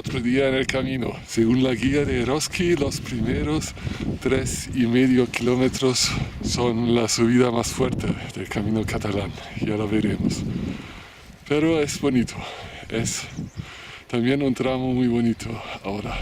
otro día en el camino. Según la guía de Eroski, los primeros 3,5 kilómetros son la subida más fuerte del camino catalán. Ya lo veremos. Pero es bonito. Es también un tramo muy bonito ahora.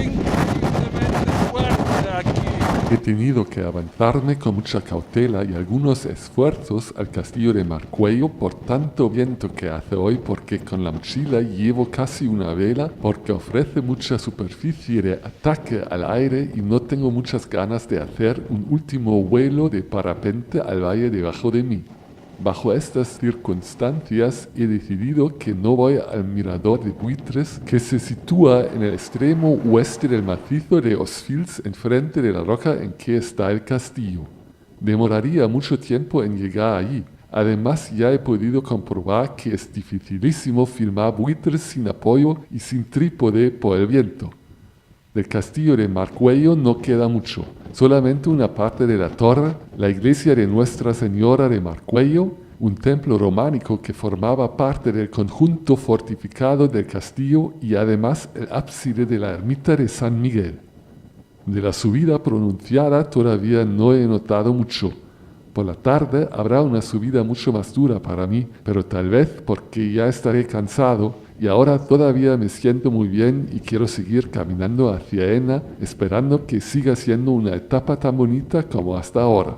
Increíblemente fuerte aquí. He tenido que avanzarme con mucha cautela y algunos esfuerzos al castillo de Marcuello por tanto viento que hace hoy, porque con la mochila llevo casi una vela, porque ofrece mucha superficie de ataque al aire y no tengo muchas ganas de hacer un último vuelo de parapente al valle debajo de mí. Bajo estas circunstancias he decidido que no voy al mirador de Buitres, que se sitúa en el extremo oeste del macizo de Osfils, enfrente de la roca en que está el castillo. Demoraría mucho tiempo en llegar allí. Además, ya he podido comprobar que es dificilísimo filmar Buitres sin apoyo y sin trípode por el viento. Del castillo de Marcuello no queda mucho, solamente una parte de la torre, la iglesia de Nuestra Señora de Marcuello, un templo románico que formaba parte del conjunto fortificado del castillo y además el ábside de la ermita de San Miguel. De la subida pronunciada todavía no he notado mucho. Por la tarde habrá una subida mucho más dura para mí, pero tal vez porque ya estaré cansado y ahora todavía me siento muy bien y quiero seguir caminando hacia Enna, esperando que siga siendo una etapa tan bonita como hasta ahora.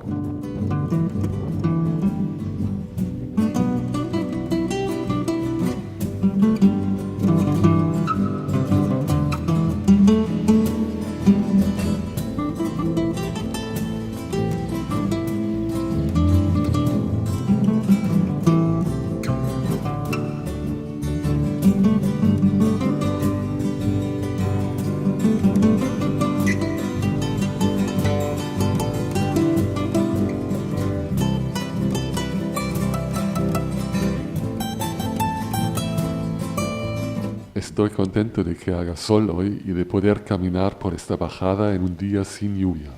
Estoy contento de que haga sol hoy y de poder caminar por esta bajada en un día sin lluvia.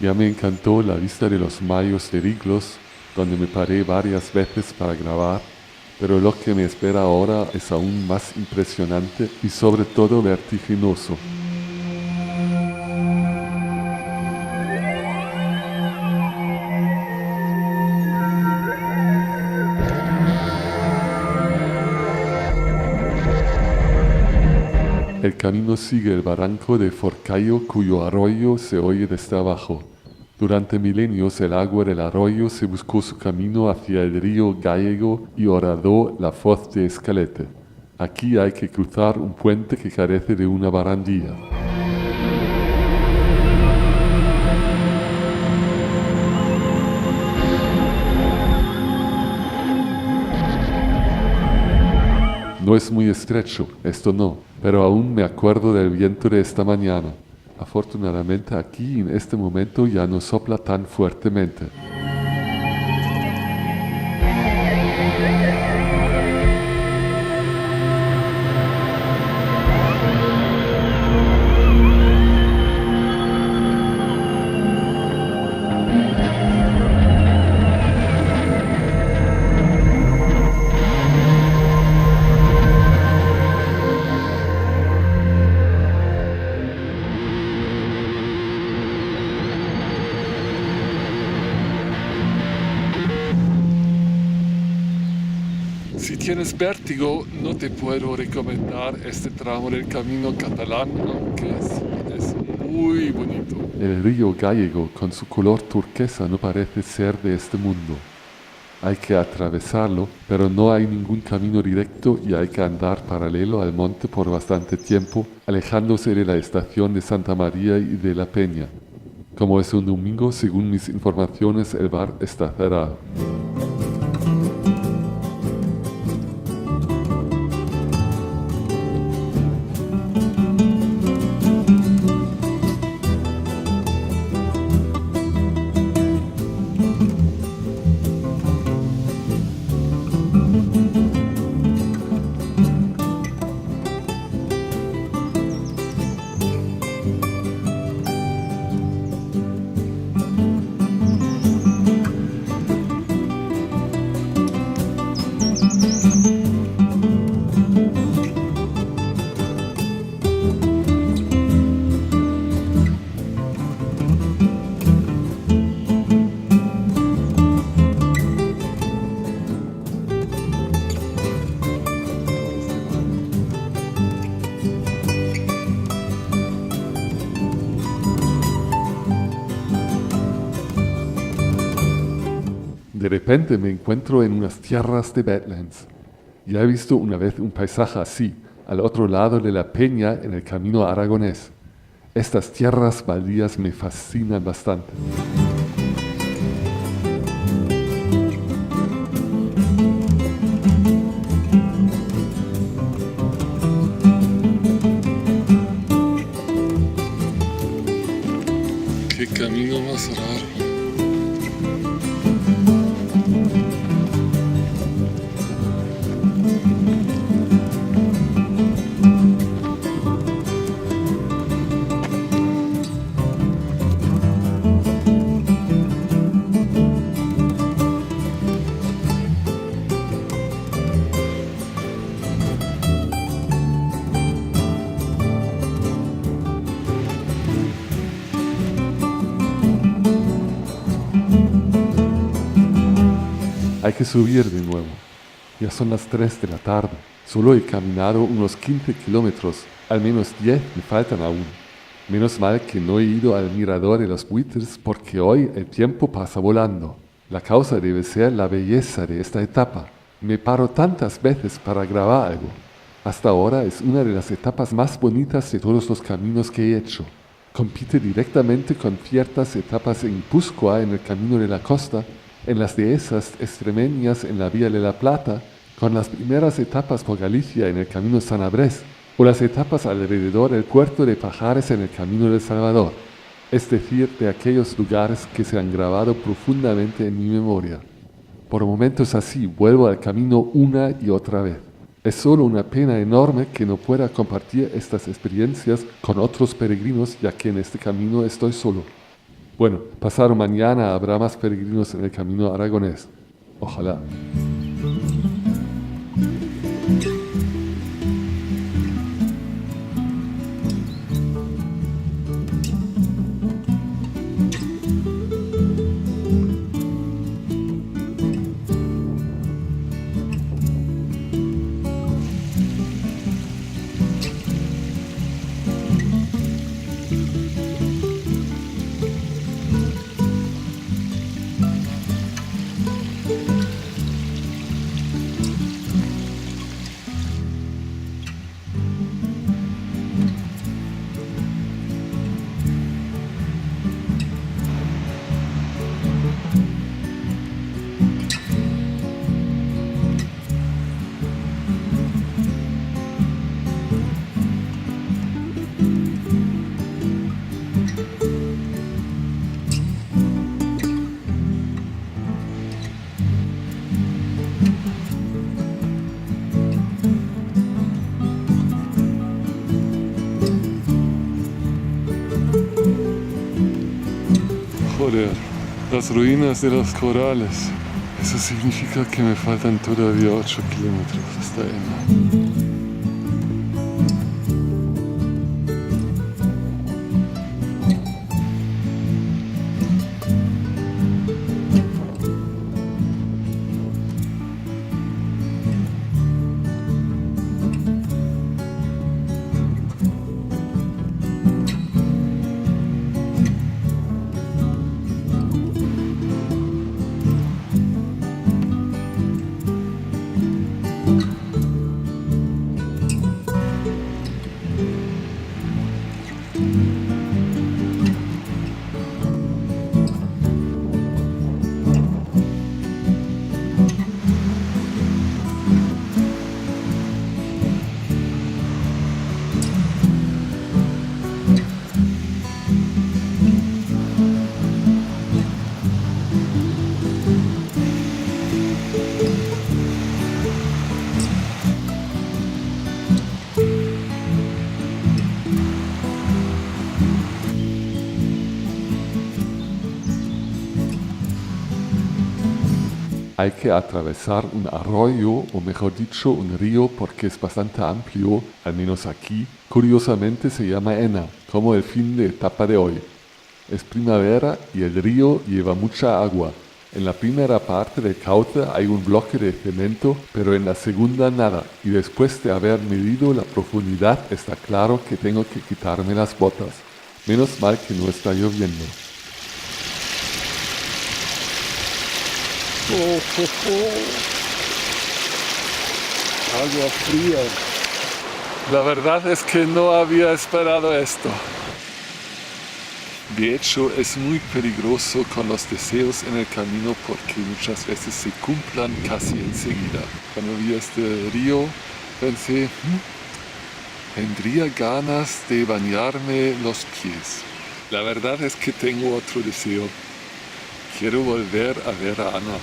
Ya me encantó la vista de los mayos de Riglos, donde me paré varias veces para grabar, pero lo que me espera ahora es aún más impresionante y sobre todo vertiginoso. El camino sigue el barranco de Forcayo, cuyo arroyo se oye desde abajo. Durante milenios el agua del arroyo se buscó su camino hacia el río Gallego y horadó la foz de Escalete. Aquí hay que cruzar un puente que carece de una barandilla. No es muy estrecho, esto no, pero aún me acuerdo del viento de esta mañana. Afortunadamente aquí en este momento ya no sopla tan fuertemente. Si tienes vértigo, no te puedo recomendar este tramo del camino catalán, aunque es muy bonito. El río Gallego, con su color turquesa, no parece ser de este mundo. Hay que atravesarlo, pero no hay ningún camino directo y hay que andar paralelo al monte por bastante tiempo, alejándose de la estación de Santa María y de La Peña. Como es un domingo, según mis informaciones, el bar está cerrado. De repente me encuentro en unas tierras de Badlands. Ya he visto una vez un paisaje así, al otro lado de la peña en el camino aragonés. Estas tierras baldías me fascinan bastante. Qué camino más raro. Hay que subir de nuevo. Ya son las 3 de la tarde. Solo he caminado unos 15 kilómetros. Al menos 10 me faltan aún. Menos mal que no he ido al mirador de los buitres porque hoy el tiempo pasa volando. La causa debe ser la belleza de esta etapa. Me paro tantas veces para grabar algo. Hasta ahora es una de las etapas más bonitas de todos los caminos que he hecho. Compite directamente con ciertas etapas en Guipúzcoa en el Camino de la Costa, en las dehesas extremeñas en la Vía de la Plata, con las primeras etapas por Galicia en el Camino Sanabres, o las etapas alrededor del puerto de Pajares en el Camino del Salvador, es decir, de aquellos lugares que se han grabado profundamente en mi memoria. Por momentos así vuelvo al camino una y otra vez. Es solo una pena enorme que no pueda compartir estas experiencias con otros peregrinos, ya que en este camino estoy solo. Bueno, pasado mañana habrá más peregrinos en el camino aragonés. Ojalá. Joder, las ruinas de los corales. Eso significa que me faltan todavía 8 kilómetros hasta Enna. Hay que atravesar un arroyo, o mejor dicho, un río, porque es bastante amplio, al menos aquí. Curiosamente se llama Enna, como el fin de etapa de hoy. Es primavera y el río lleva mucha agua. En la primera parte del cauce hay un bloque de cemento, pero en la segunda nada. Y después de haber medido la profundidad, está claro que tengo que quitarme las botas. Menos mal que no está lloviendo. Agua fría. La verdad es que no había esperado esto. De hecho, es muy peligroso con los deseos en el camino porque muchas veces se cumplan casi enseguida. Cuando vi este río, pensé, tendría ganas de bañarme los pies. La verdad es que tengo otro deseo. Quiero volver a ver a Anna,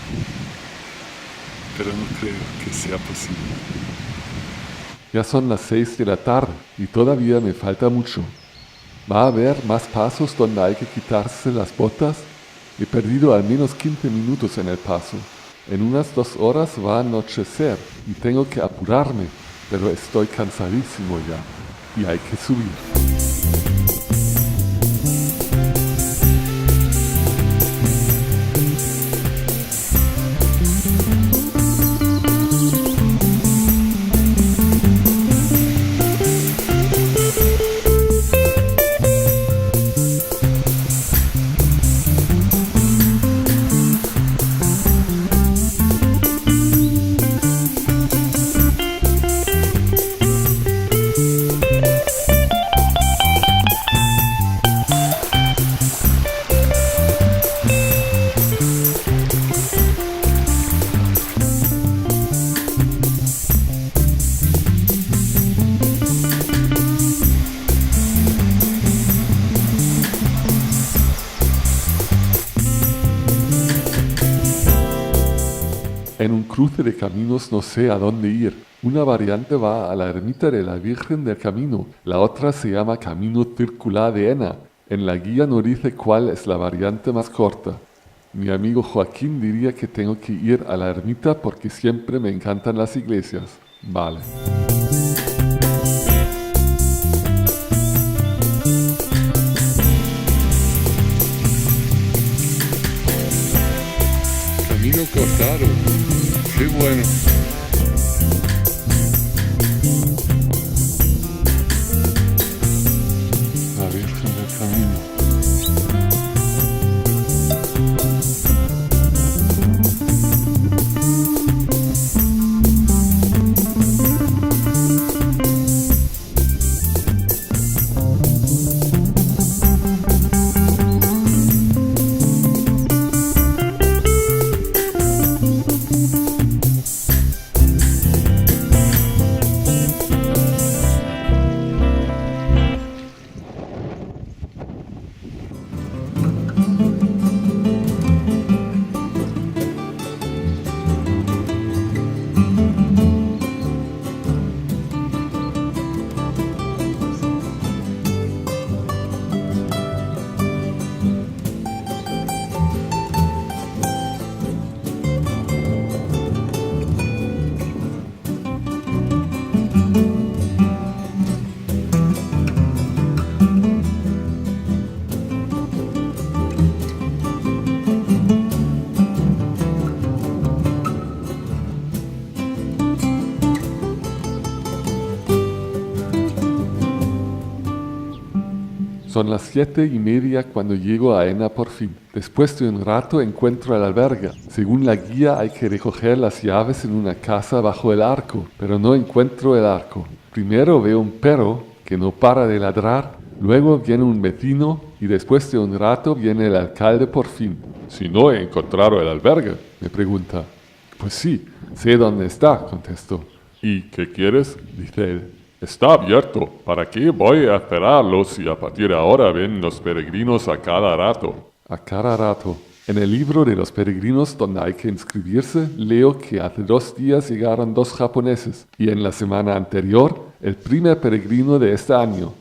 pero no creo que sea posible. Ya son las 6 de la tarde y todavía me falta mucho. ¿Va a haber más pasos donde hay que quitarse las botas? He perdido al menos 15 minutos en el paso. En unas 2 horas va a anochecer y tengo que apurarme, pero estoy cansadísimo ya y hay que subir. En un cruce de caminos no sé a dónde ir. Una variante va a la ermita de la Virgen del Camino, la otra se llama Camino Circular de Enna. En la guía no dice cuál es la variante más corta. Mi amigo Joaquín diría que tengo que ir a la ermita porque siempre me encantan las iglesias. Vale. Camino cortado. Qué bueno. La Virgen del Camino. Son las 7:30 cuando llego a Enna por fin. Después de un rato encuentro el albergue. Según la guía hay que recoger las llaves en una casa bajo el arco, pero no encuentro el arco. Primero veo un perro que no para de ladrar, luego viene un vecino y después de un rato viene el alcalde por fin. Si no he encontrado el albergue, me pregunta. Pues sí, sé dónde está, contesto. ¿Y qué quieres? Dice él. Está abierto. ¿Para qué voy a esperarlo si a partir de ahora ven los peregrinos a cada rato? A cada rato. En el libro de los peregrinos donde hay que inscribirse, leo que hace 2 días llegaron 2 japoneses y en la semana anterior el primer peregrino de este año.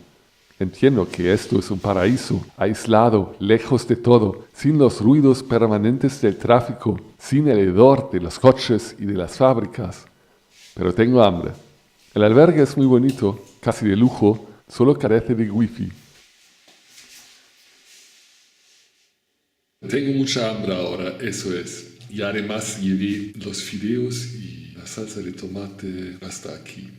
Entiendo que esto es un paraíso, aislado, lejos de todo, sin los ruidos permanentes del tráfico, sin el hedor de los coches y de las fábricas. Pero tengo hambre. El albergue es muy bonito, casi de lujo, solo carece de wifi. Tengo mucha hambre ahora, eso es. Y además llevé los fideos y la salsa de tomate hasta aquí.